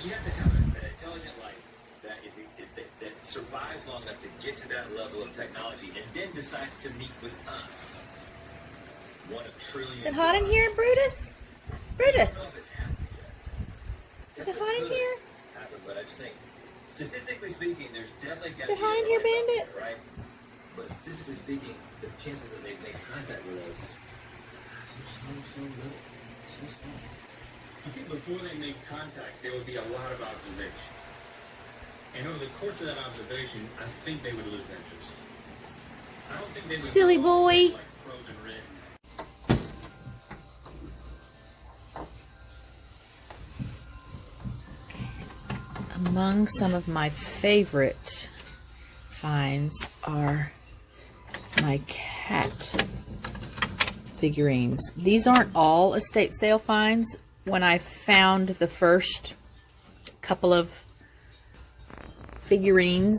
you have to have an intelligent life that survives long enough to get to that level of technology and then decides to meet with us. 1 trillion. Is it hot in here, Brutus? Brutus, is it hot in here? But I just think, statistically speaking, there's definitely got Is it hot in here, Bandit? Right? But statistically speaking, the chances that they make contact with us so little. So small. I think before they make contact, there would be a lot of observation. And over the course of that observation, I think they would lose interest. I don't think they would. Silly boy. Like frozen red. Among some of my favorite finds are my cat figurines. These aren't all estate sale finds. When I found the first couple of figurines,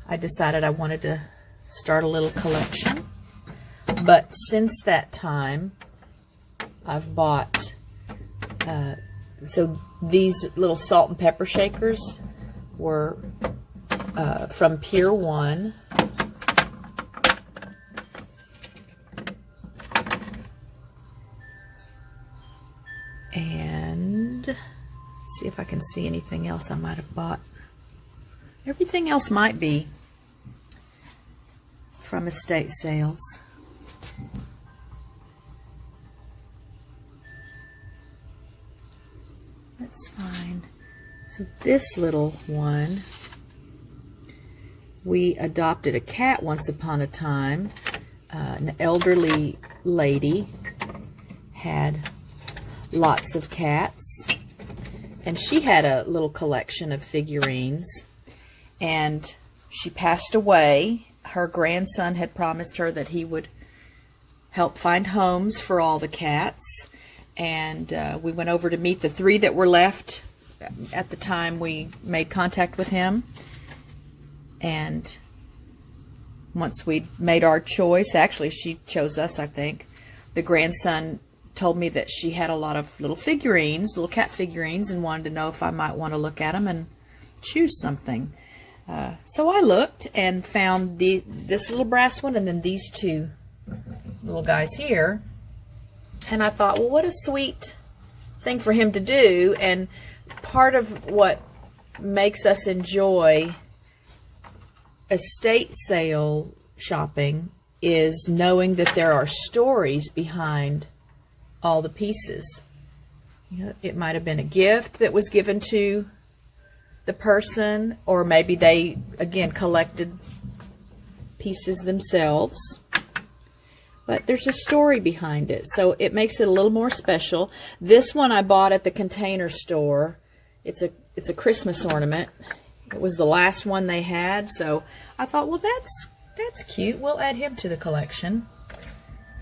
I decided I wanted to start a little collection. But since that time, I've bought so these little salt and pepper shakers were from Pier 1. And let's see if I can see anything else I might have bought. Everything else might be from estate sales. That's fine. So this little one, we adopted a cat once upon a time. An elderly lady had lots of cats, and she had a little collection of figurines, and she passed away. Her grandson had promised her that he would help find homes for all the cats, and we went over to meet the 3 that were left at the time we made contact with him. And once we made our choice, actually she chose us, I think, the grandson told me that she had a lot of little figurines, little cat figurines, and wanted to know if I might want to look at them and choose something. So I looked and found this little brass one and then these 2 little guys here. And I thought, well, what a sweet thing for him to do. And part of what makes us enjoy estate sale shopping is knowing that there are stories behind all the pieces. You know, it might have been a gift that was given to the person, or maybe they, again, collected pieces themselves. But there's a story behind it, so it makes it a little more special. This one I bought at the Container Store. It's a Christmas ornament. It was the last one they had, so I thought, well, that's cute. We'll add him to the collection.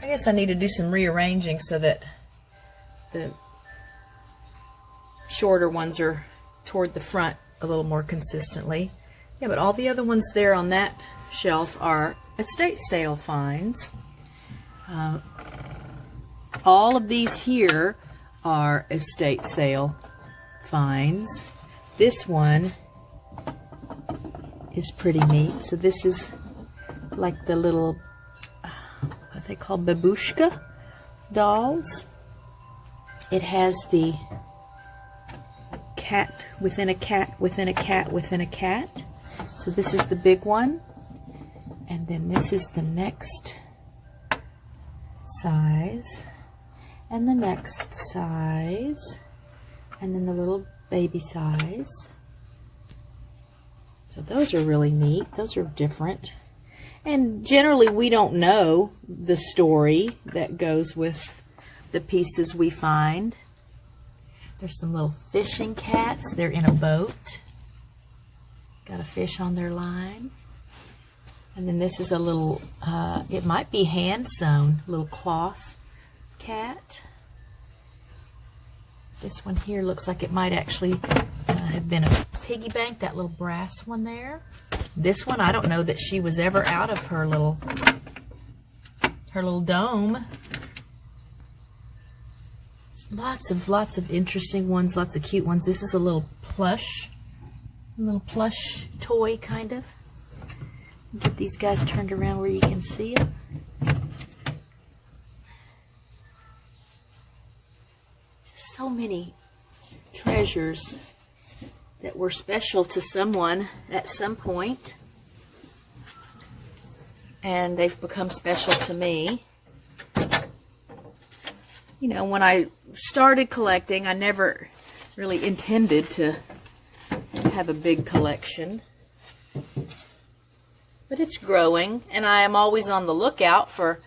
I guess I need to do some rearranging so that the shorter ones are toward the front a little more consistently. Yeah, but all the other ones there on that shelf are estate sale finds. All of these here are estate sale finds. This one is pretty neat. So this is like the little, what they call Babushka Dolls. It has the cat within a cat within a cat within a cat. So this is the big one. And then this is the next size, and the next size, and then the little baby size. So those are really neat. Those are different. And generally we don't know the story that goes with the pieces we find. There's some little fishing cats. They're in a boat. Got a fish on their line. And then this is a little, it might be hand sewn, little cloth cat. This one here looks like it might actually have been a Piggy Bank, that little brass one there. This one, I don't know that she was ever out of her little dome. Lots of interesting ones, lots of cute ones. This is a little plush toy, kind of. Get these guys turned around where you can see it. Just so many treasures that were special to someone at some point, and they've become special to me. You know, when I started collecting, I never really intended to have a big collection. But it's growing, and I am always on the lookout for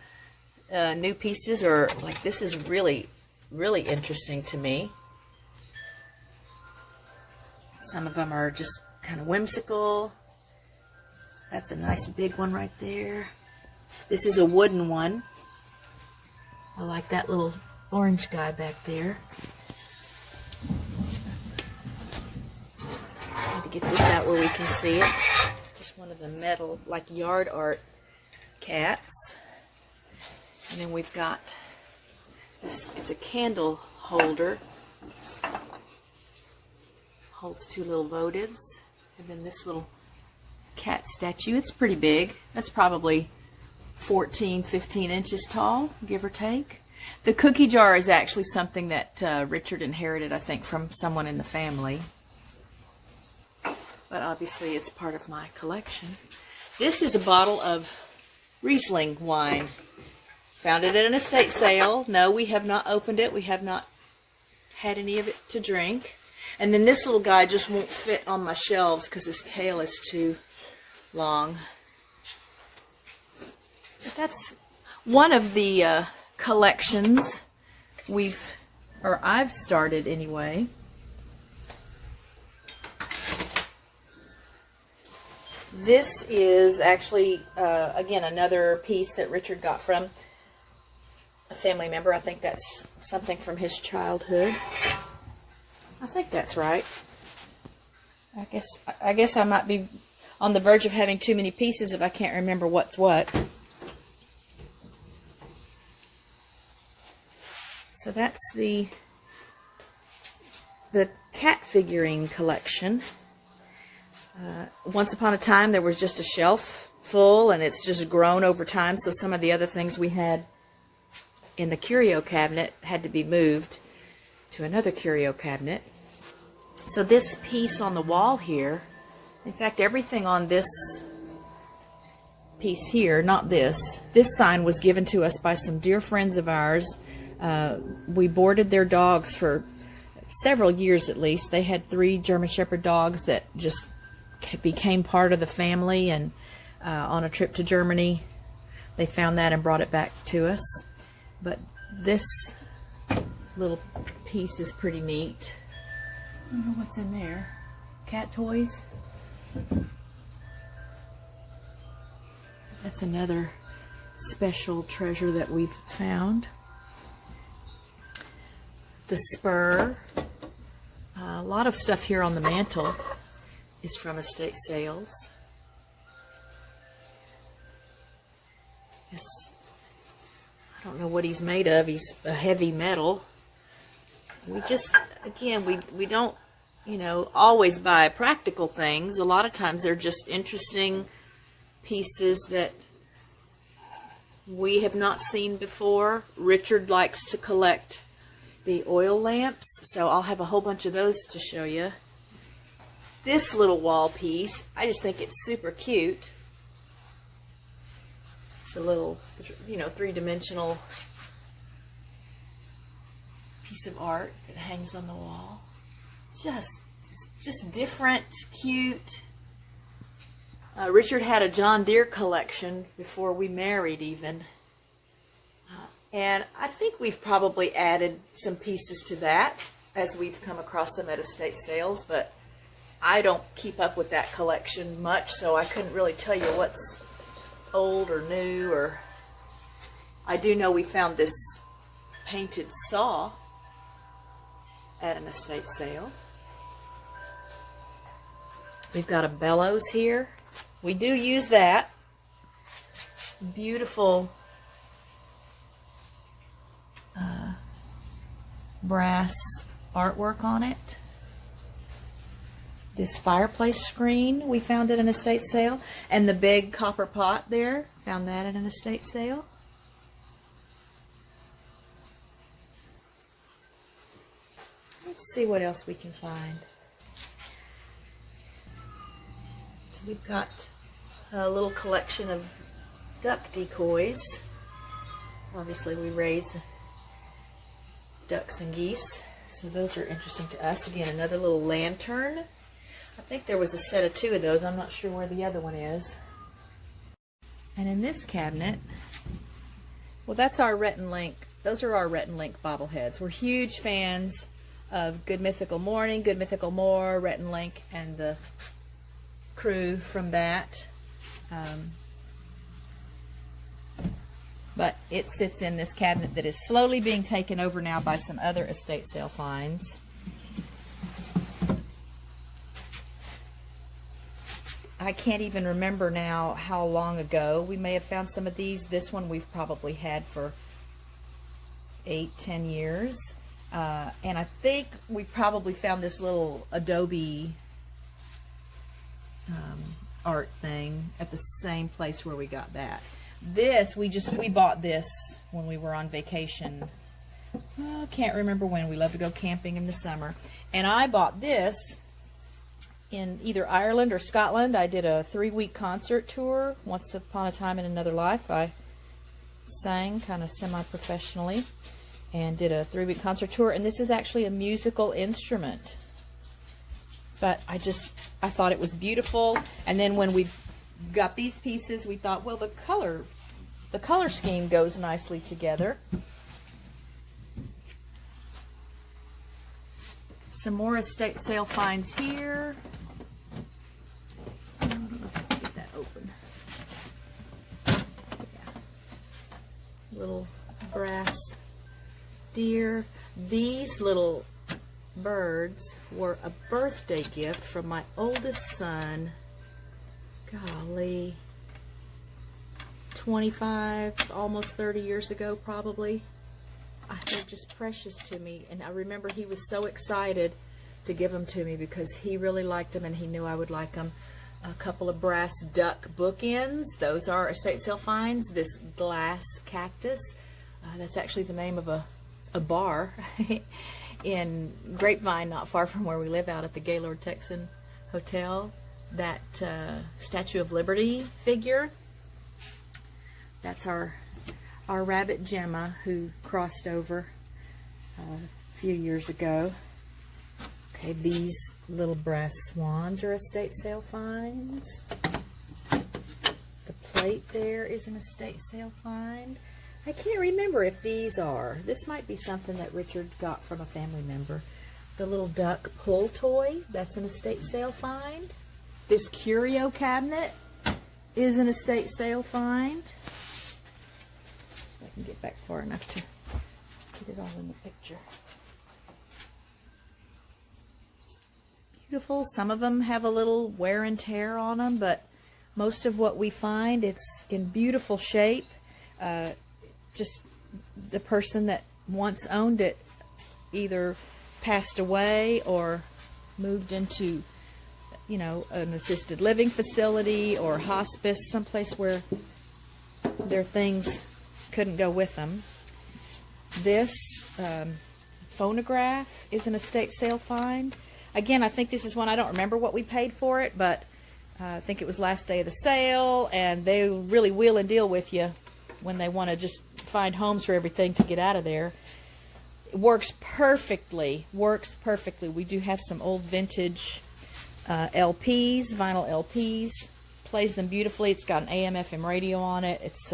new pieces, or like this is really, really interesting to me. Some of them are just kind of whimsical. That's a nice big one right there. This is a wooden one. I like that little orange guy back there. Need to get this out where we can see it. Just one of the metal, like yard art cats. And then we've got this, it's a candle holder. Holds two little votives. And then this little cat statue. It's pretty big. That's probably 14, 15 inches tall, give or take. The cookie jar is actually something that Richard inherited, I think, from someone in the family. But obviously it's part of my collection. This is a bottle of Riesling wine. Found it at an estate sale. No, we have not opened it. We have not had any of it to drink. And then this little guy just won't fit on my shelves because his tail is too long. But that's one of the collections I've started anyway. This is actually, again, another piece that Richard got from a family member. I think that's something from his childhood. I think that's right. I guess I might be on the verge of having too many pieces if I can't remember what's what. So that's the cat figurine collection. Once upon a time there was just a shelf full, and it's just grown over time, so some of the other things we had in the curio cabinet had to be moved to another curio cabinet. So this piece on the wall here, in fact everything on this piece here, not this sign was given to us by some dear friends of ours. We boarded their dogs for several years at least. They had 3 German Shepherd dogs that just became part of the family, and on a trip to Germany they found that and brought it back to us. But this little piece is pretty neat. I don't know what's in there. Cat toys? That's another special treasure that we've found. The spur. A lot of stuff here on the mantle is from estate sales. Yes. I don't know what he's made of. He's a heavy metal. We just, again, we don't, you know, always buy practical things. A lot of times they're just interesting pieces that we have not seen before. Richard likes to collect the oil lamps, so I'll have a whole bunch of those to show you. This little wall piece, I just think it's super cute. It's a little, you know, 3-dimensional piece of art that hangs on the wall. Just different, cute. Richard had a John Deere collection before we married even. And I think we've probably added some pieces to that as we've come across them at estate sales, but I don't keep up with that collection much, so I couldn't really tell you what's old or new. Or I do know we found this painted saw at an estate sale. We've got a bellows here. We do use that. Beautiful brass artwork on it. This fireplace screen we found at an estate sale. And the big copper pot there, found that at an estate sale. Let's see what else we can find. So we've got a little collection of duck decoys. Obviously we raise ducks and geese, so those are interesting to us. Again, another little lantern. I think there was a set of 2 of those. I'm not sure where the other one is. And in this cabinet, well, that's our Rhett and Link. Those are our Rhett and Link bobbleheads. We're huge fans of Good Mythical Morning, Good Mythical More, Rhett and Link, and the crew from that. But it sits in this cabinet that is slowly being taken over now by some other estate sale finds. I can't even remember now how long ago. We may have found some of these. This one we've probably had for 8-10 years. And I think we probably found this little Adobe art thing at the same place where we got that. This, we bought this when we were on vacation. I can't remember when. We love to go camping in the summer. And I bought this in either Ireland or Scotland. I did a 3-week concert tour. Once upon a time in another life, I sang kind of semi-professionally and did a 3-week concert tour. And this is actually a musical instrument. But I thought it was beautiful. And then when we got these pieces, we thought, well, the color scheme goes nicely together. Some more estate sale finds here. I don't know if I can get that open. Yeah. Little brass deer. These little birds were a birthday gift from my oldest son. Golly, 25, almost 30 years ago probably. They're just precious to me, and I remember he was so excited to give them to me because he really liked them and he knew I would like them. A couple of brass duck bookends. Those are estate sale finds. This glass cactus, that's actually the name of a bar in Grapevine, not far from where we live, out at the Gaylord Texan Hotel. That Statue of Liberty figure, that's our rabbit Gemma, who crossed over a few years ago. Okay, these little brass swans are estate sale finds. The plate there is an estate sale find. I can't remember if these are. This might be something that Richard got from a family member. The little duck pull toy, that's an estate sale find. This curio cabinet is an estate sale find. If I can get back far enough to get it all in the picture. Beautiful. Some of them have a little wear and tear on them, but most of what we find, it's in beautiful shape. Just the person that once owned it either passed away or moved into, you know, an assisted living facility or hospice, someplace where their things couldn't go with them. This phonograph is an estate sale find. Again, I think this is one, I don't remember what we paid for it, but I think it was last day of the sale, and they really wheel and deal with you when they want to just find homes for everything to get out of there. It works perfectly, We do have some old vintage LPs, vinyl LPs, plays them beautifully. It's got an AM/FM radio on it. It's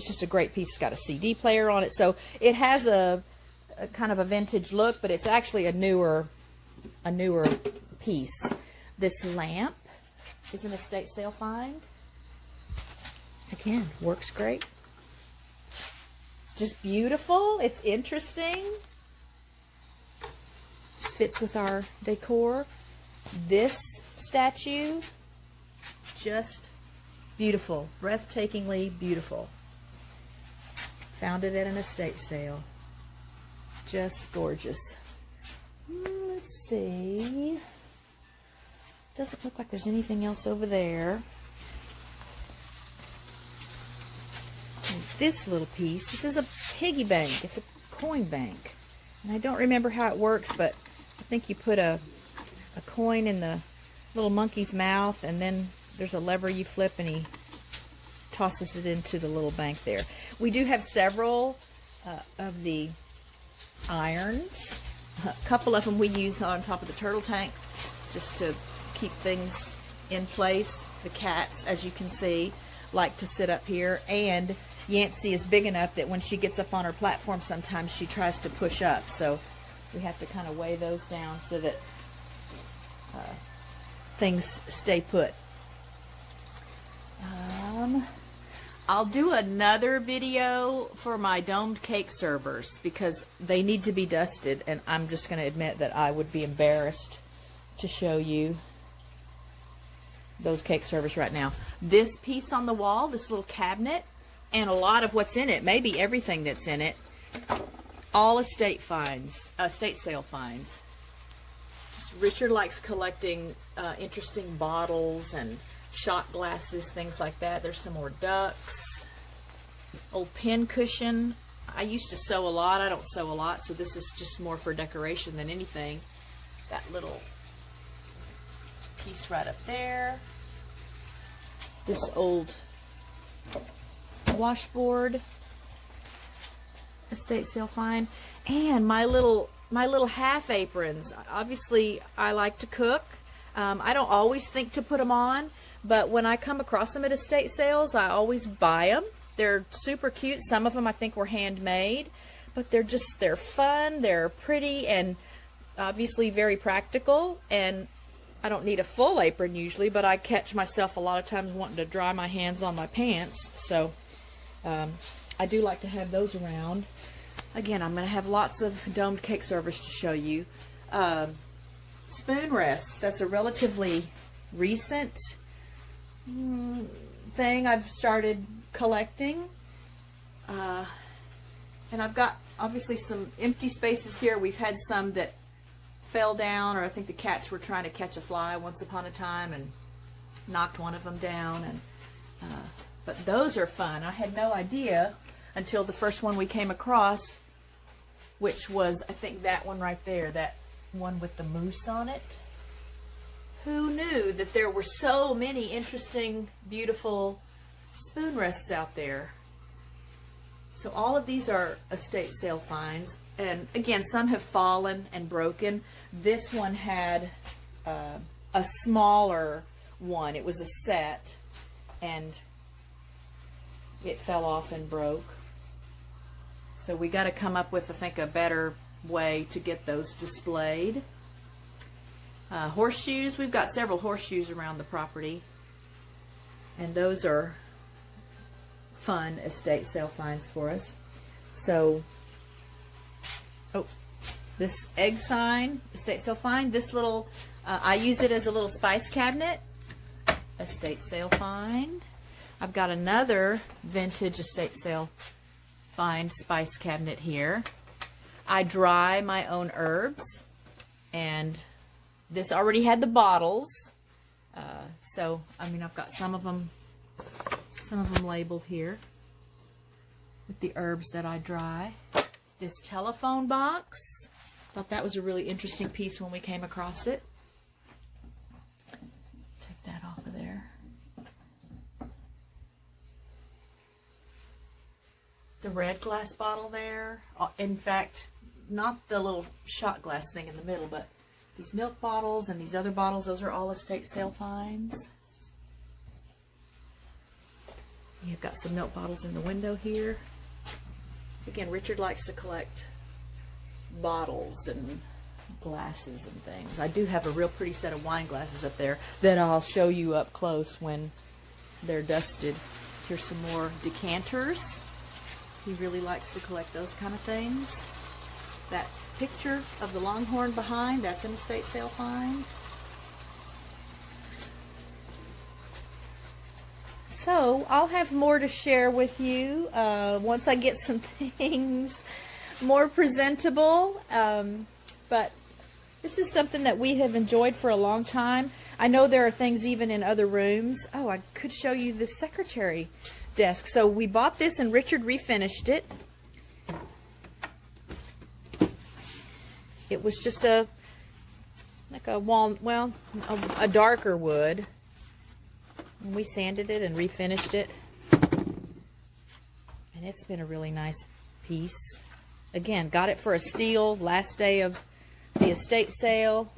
just a great piece. It's got a CD player on it, so it has a kind of a vintage look, but it's actually a newer piece. This lamp is an estate sale find. Again, works great. It's just beautiful. It's interesting. Just fits with our decor. This statue, just beautiful, breathtakingly beautiful. Found it at an estate sale. just gorgeous. Let's see. Doesn't look like there's anything else over there. And this little piece, this is a piggy bank. It's a coin bank. And I don't remember how it works, but I think you put a coin in the little monkey's mouth, and then there's a lever you flip, and he tosses it into the little bank there. We do have several of the irons. A couple of them we use on top of the turtle tank just to keep things in place. The cats, as you can see, like to sit up here, and Yancy is big enough that when she gets up on her platform, sometimes she tries to push up, so we have to kind of weigh those down so that things stay put. I'll do another video for my domed cake servers because they need to be dusted, and I'm just going to admit that I would be embarrassed to show you those cake servers right now. This piece on the wall, this little cabinet, and a lot of what's in it, maybe everything that's in it, all estate sale finds. Richard likes collecting interesting bottles and shot glasses, things like that. There's some more ducks. Old pin cushion. I used to sew a lot. I don't sew a lot, so this is just more for decoration than anything. That little piece right up there. This old washboard, estate sale find, and my little half aprons. Obviously, I like to cook. I don't always think to put them on, but when I come across them at estate sales, I always buy them. They're super cute. Some of them I think were handmade, but they're fun, they're pretty, and obviously very practical. And I don't need a full apron usually, but I catch myself a lot of times wanting to dry my hands on my pants, so I do like to have those around. Again, I'm going to have lots of domed cake servers to show you. Spoon rests. That's a relatively recent thing I've started collecting. And I've got obviously some empty spaces here. We've had some that fell down, or I think the cats were trying to catch a fly once upon a time and knocked one of them down. And but those are fun. I had no idea until the first one we came across, which was, I think, that one right there, that one with the moose on it. Who knew that there were so many interesting, beautiful spoon rests out there? So all of these are estate sale finds. And again, some have fallen and broken. This one had a smaller one. It was a set, and it fell off and broke. So we got to come up with, I think, a better way to get those displayed. Horseshoes. We've got several horseshoes around the property, and those are fun estate sale finds for us. So, this egg sign, estate sale find. This little, I use it as a little spice cabinet, estate sale find. I've got another vintage estate sale find spice cabinet here. I dry my own herbs, and this already had the bottles. So, I mean, I've got some of them labeled here with the herbs that I dry. This telephone box, thought that was a really interesting piece when we came across it. Take that off of there. The red glass bottle there. In fact, not the little shot glass thing in the middle, but these milk bottles and these other bottles, those are all estate sale finds. You've got some milk bottles in the window here. Again, Richard likes to collect bottles and glasses and things. I do have a real pretty set of wine glasses up there that I'll show you up close when they're dusted. Here's some more decanters. He really likes to collect those kind of things. That picture of the longhorn behind, that's an estate sale find. So I'll have more to share with you once I get some things more presentable. But this is something that we have enjoyed for a long time. I know there are things even in other rooms. Oh, I could show you the secretary desk. So we bought this and Richard refinished it. It was just a darker wood. And we sanded it and refinished it. And it's been a really nice piece. Again, got it for a steal last day of the estate sale.